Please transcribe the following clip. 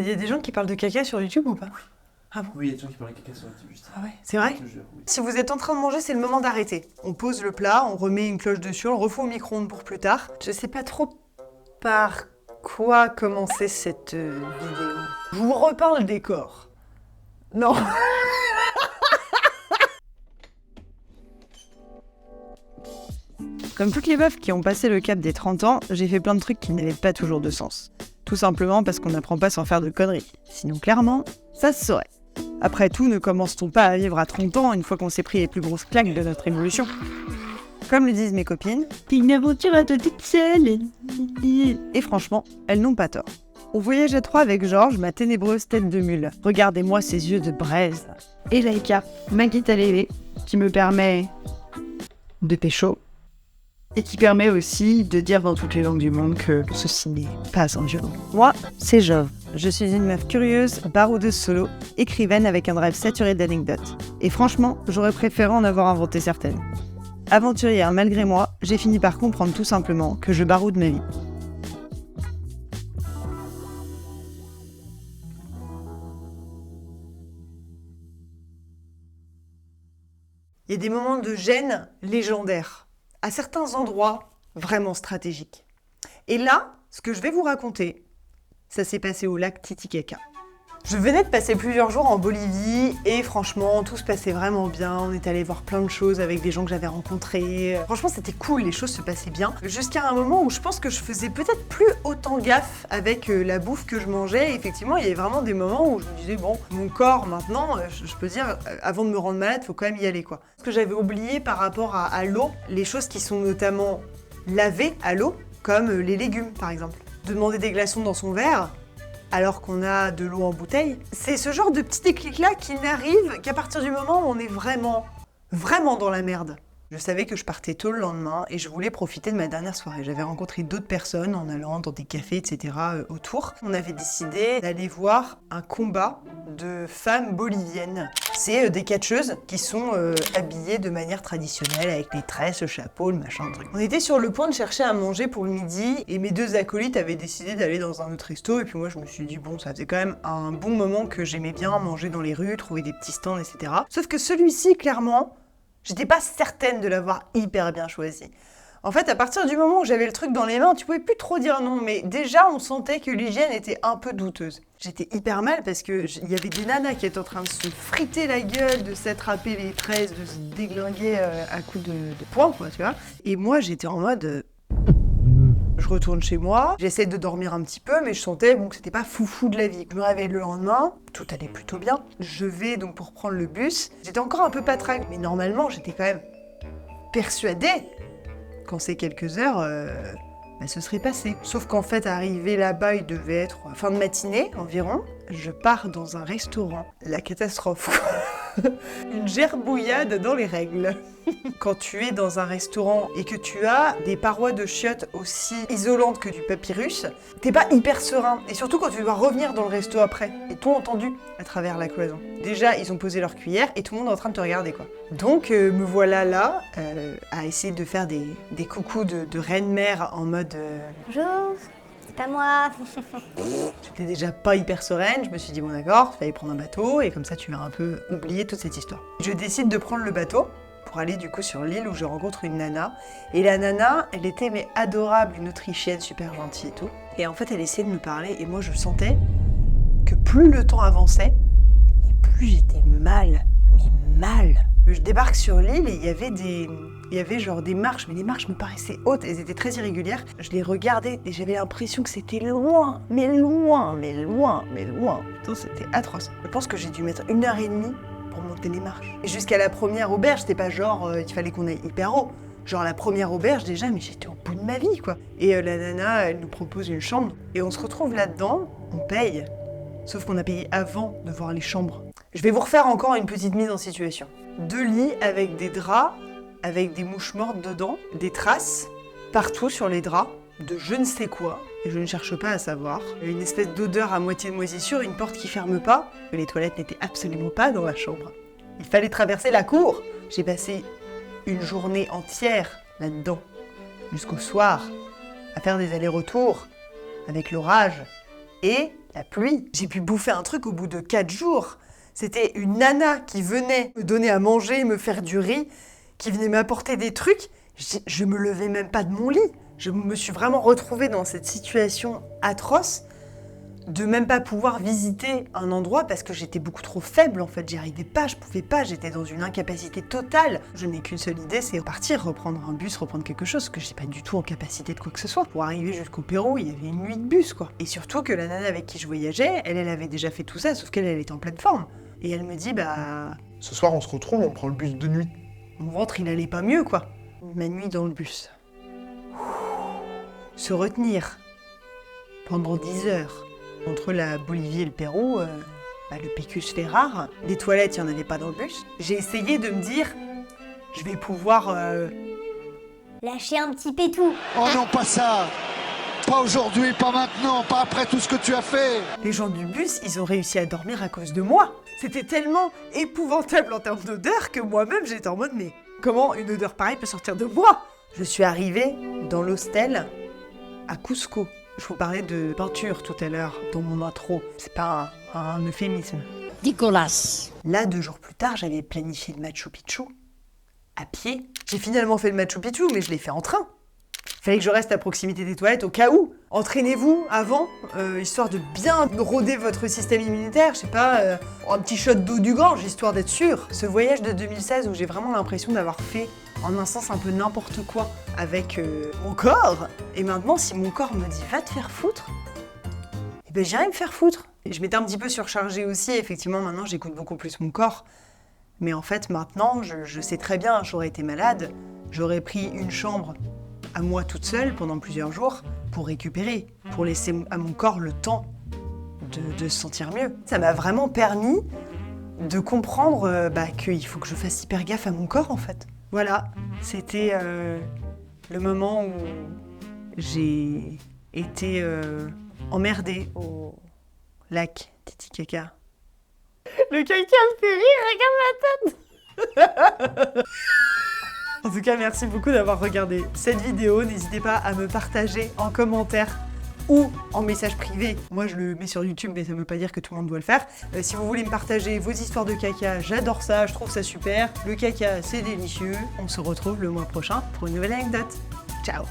Il y a des gens qui parlent de caca sur YouTube ou pas? Ah bon? Oui, il y a des gens qui parlent de caca sur la télé, juste. Ah ouais, c'est vrai? Je te jure, oui. Si vous êtes en train de manger, c'est le moment d'arrêter. On pose le plat, on remet une cloche dessus, on le refout au micro-ondes pour plus tard. Je sais pas trop par quoi commencer cette vidéo. Je vous repeins le décor. Non. Comme toutes les meufs qui ont passé le cap des 30 ans, j'ai fait plein de trucs qui n'avaient pas toujours de sens. Tout simplement parce qu'on n'apprend pas sans faire de conneries. Sinon, clairement, ça se saurait. Après tout, ne commence-t-on pas à vivre à 30 ans une fois qu'on s'est pris les plus grosses claques de notre évolution? Comme le disent mes copines, une aventure à toi toute seule. Et franchement, elles n'ont pas tort. On voyage à 3 avec Georges, ma ténébreuse tête de mule. Regardez-moi ces yeux de braise. Et Laïka, ma guitare lélé, qui me permet de pécho. Et qui permet aussi de dire dans toutes les langues du monde que ceci n'est pas un violon. Moi, c'est Jove. Je suis une meuf curieuse, baroudeuse solo, écrivaine avec un drive saturé d'anecdotes. Et franchement, j'aurais préféré en avoir inventé certaines. Aventurière malgré moi, j'ai fini par comprendre tout simplement que je baroude ma vie. Il y a des moments de gêne légendaires, à certains endroits vraiment stratégiques. Et là, ce que je vais vous raconter, ça s'est passé au lac Titicaca. Je venais de passer plusieurs jours en Bolivie et franchement, tout se passait vraiment bien. On est allé voir plein de choses avec des gens que j'avais rencontrés. Franchement, c'était cool, les choses se passaient bien. Jusqu'à un moment où je pense que je faisais peut-être plus autant gaffe avec la bouffe que je mangeais. Et effectivement, il y avait vraiment des moments où je me disais, bon, mon corps maintenant, je peux dire, avant de me rendre malade, faut quand même y aller, quoi. Ce que j'avais oublié par rapport à l'eau, les choses qui sont notamment lavées à l'eau, comme les légumes, par exemple. De demander des glaçons dans son verre, alors qu'on a de l'eau en bouteille. C'est ce genre de petit déclic-là qui n'arrive qu'à partir du moment où on est vraiment dans la merde. Je savais que je partais tôt le lendemain et je voulais profiter de ma dernière soirée. J'avais rencontré d'autres personnes en allant dans des cafés, etc. autour. On avait décidé d'aller voir un combat de femmes boliviennes. C'est des catcheuses qui sont habillées de manière traditionnelle avec les tresses, le chapeau, le machin, le truc. On était sur le point de chercher à manger pour le midi et mes 2 acolytes avaient décidé d'aller dans un autre resto et puis moi je me suis dit bon, ça faisait quand même un bon moment que j'aimais bien manger dans les rues, trouver des petits stands, etc. Sauf que celui-ci, clairement, j'étais pas certaine de l'avoir hyper bien choisi. En fait, à partir du moment où j'avais le truc dans les mains, tu pouvais plus trop dire non, mais déjà on sentait que l'hygiène était un peu douteuse. J'étais hyper mal parce que il y avait des nanas qui étaient en train de se friter la gueule, de s'attraper les tresses, de se déglinguer à coups de poing, quoi, tu vois. Et moi, j'étais en mode... Je retourne chez moi, j'essaie de dormir un petit peu, mais je sentais bon, que c'était pas foufou de la vie. Je me réveille le lendemain, tout allait plutôt bien. Je vais donc pour prendre le bus. J'étais encore un peu patraque, mais normalement, j'étais quand même persuadée qu'en ces quelques heures, ce serait passé. Sauf qu'en fait, arrivé là-bas, il devait être fin de matinée environ. Je pars dans un restaurant. La catastrophe. Une gerbouillade dans les règles. Quand tu es dans un restaurant et que tu as des parois de chiottes aussi isolantes que du papyrus, t'es pas hyper serein. Et surtout quand tu dois revenir dans le resto après. Et tout entendu à travers la cloison. Déjà, ils ont posé leur cuillère et tout le monde est en train de te regarder, quoi. Donc, me voilà là, à essayer de faire des coucous de reine-mère en mode... Bonjour, c'est à moi. J'étais déjà pas hyper sereine, je me suis dit bon d'accord, il fallait prendre un bateau et comme ça tu vas un peu oublier toute cette histoire. Je décide de prendre le bateau pour aller du coup sur l'île où je rencontre une nana. Et la nana, elle était mais adorable, une autrichienne super gentille et tout. Et en fait elle essayait de me parler et moi je sentais que plus le temps avançait et plus j'étais mal, mais mal. Je débarque sur l'île et il y avait genre des marches, mais les marches me paraissaient hautes, elles étaient très irrégulières. Je les regardais et j'avais l'impression que c'était loin, mais loin, mais loin, mais loin. Putain, c'était atroce. Je pense que j'ai dû mettre 1h30 pour monter les marches. Et jusqu'à la première auberge, c'était pas genre il fallait qu'on aille hyper haut. Genre la première auberge déjà, mais j'étais au bout de ma vie, quoi. Et la nana, elle nous propose une chambre et on se retrouve là-dedans, on paye. Sauf qu'on a payé avant de voir les chambres. Je vais vous refaire encore une petite mise en situation. 2 lits avec des draps, avec des mouches mortes dedans, des traces partout sur les draps, de je ne sais quoi, et je ne cherche pas à savoir. Une espèce d'odeur à moitié de moisissure, une porte qui ferme pas, que les toilettes n'étaient absolument pas dans la chambre. Il fallait traverser la cour. J'ai passé une journée entière là-dedans, jusqu'au soir, à faire des allers-retours avec l'orage. Et la pluie. J'ai pu bouffer un truc au bout de 4 jours. C'était une nana qui venait me donner à manger, me faire du riz, qui venait m'apporter des trucs. Je me levais même pas de mon lit. Je me suis vraiment retrouvée dans cette situation atroce de même pas pouvoir visiter un endroit parce que j'étais beaucoup trop faible en fait. J'y arrivais pas, je pouvais pas, j'étais dans une incapacité totale. Je n'ai qu'une seule idée, c'est partir, reprendre un bus, reprendre quelque chose, parce que j'étais pas du tout en capacité de quoi que ce soit. Pour arriver jusqu'au Pérou, il y avait une nuit de bus quoi. Et surtout que la nana avec qui je voyageais, elle avait déjà fait tout ça, sauf qu'elle était en pleine forme. Et elle me dit Ce soir, on se retrouve, on prend le bus de nuit. mon ventre il allait pas mieux quoi. Ma nuit dans le bus. Se retenir pendant 10 heures entre la Bolivie et le Pérou, le PQ se fait rare. Des toilettes, il n'y en avait pas dans le bus. J'ai essayé de me dire, je vais pouvoir... Lâcher un petit pétou. Oh non, pas ça. Pas aujourd'hui, pas maintenant, pas après tout ce que tu as fait. Les gens du bus, ils ont réussi à dormir à cause de moi. C'était tellement épouvantable en termes d'odeur que moi-même, j'étais en mode, mais comment une odeur pareille peut sortir de moi? Je suis arrivée dans l'hostel à Cusco. Je vous parlais de peinture tout à l'heure dans mon intro. C'est pas un euphémisme. Nicolas. Là, 2 jours plus tard, j'avais planifié le Machu Picchu à pied. J'ai finalement fait le Machu Picchu, mais je l'ai fait en train. Fallait que je reste à proximité des toilettes au cas où. Entraînez-vous avant, histoire de bien rôder votre système immunitaire. Je sais pas, un petit shot d'eau du Gange, histoire d'être sûr. Ce voyage de 2016 où j'ai vraiment l'impression d'avoir fait en un sens un peu n'importe quoi avec mon corps. Et maintenant, si mon corps me dit « va te faire foutre », eh ben j'irai me faire foutre. Et je m'étais un petit peu surchargée aussi, effectivement, maintenant j'écoute beaucoup plus mon corps. Mais en fait, maintenant, je sais très bien, j'aurais été malade, j'aurais pris une chambre à moi toute seule pendant plusieurs jours pour récupérer, pour laisser à mon corps le temps de se sentir mieux. Ça m'a vraiment permis de comprendre qu'il faut que je fasse hyper gaffe à mon corps, en fait. Voilà, c'était le moment où j'ai été emmerdée au lac Titicaca. Le caca me fait rire, regarde ma tête. En tout cas, merci beaucoup d'avoir regardé cette vidéo. N'hésitez pas à me partager en commentaire ou en message privé. Moi, je le mets sur YouTube, mais ça ne veut pas dire que tout le monde doit le faire. Si vous voulez me partager vos histoires de caca, j'adore ça, je trouve ça super. Le caca, c'est délicieux. On se retrouve le mois prochain pour une nouvelle anecdote. Ciao!